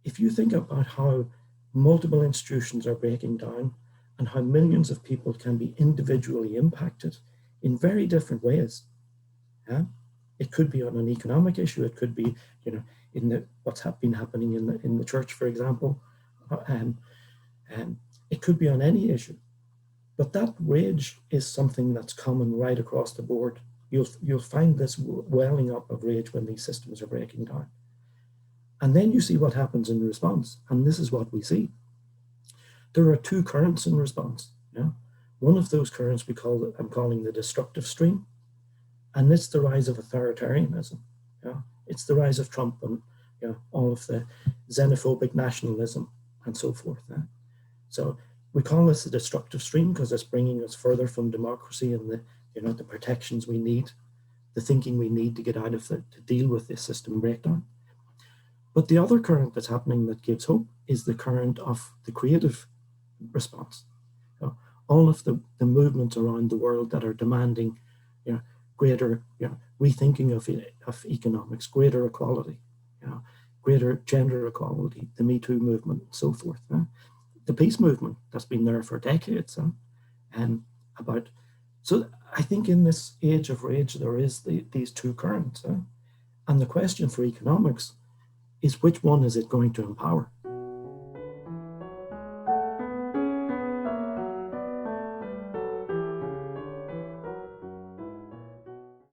if you think about how multiple institutions are breaking down and how millions of people can be individually impacted in very different ways, yeah? It could be on an economic issue. It could be, in what's been happening in the church, for example. Um, it could be on any issue. But that rage is something that's common right across the board. You'll find this welling up of rage when these systems are breaking down. And then you see what happens in response. And this is what we see. There are two currents in response. Yeah? One of those currents I'm calling the destructive stream. And it's the rise of authoritarianism. Yeah? It's the rise of Trump and all of the xenophobic nationalism and so forth. Yeah? So we call this the destructive stream because it's bringing us further from democracy and the protections we need, the thinking we need to get out of to deal with this system breakdown. But the other current that's happening that gives hope is the current of the creative response. All of the movements around the world that are demanding greater rethinking of economics, greater equality, greater gender equality, the Me Too movement, and so forth. The peace movement that's been there for decades. So I think in this age of rage, there is these two currents. And the question for economics is which one is it going to empower?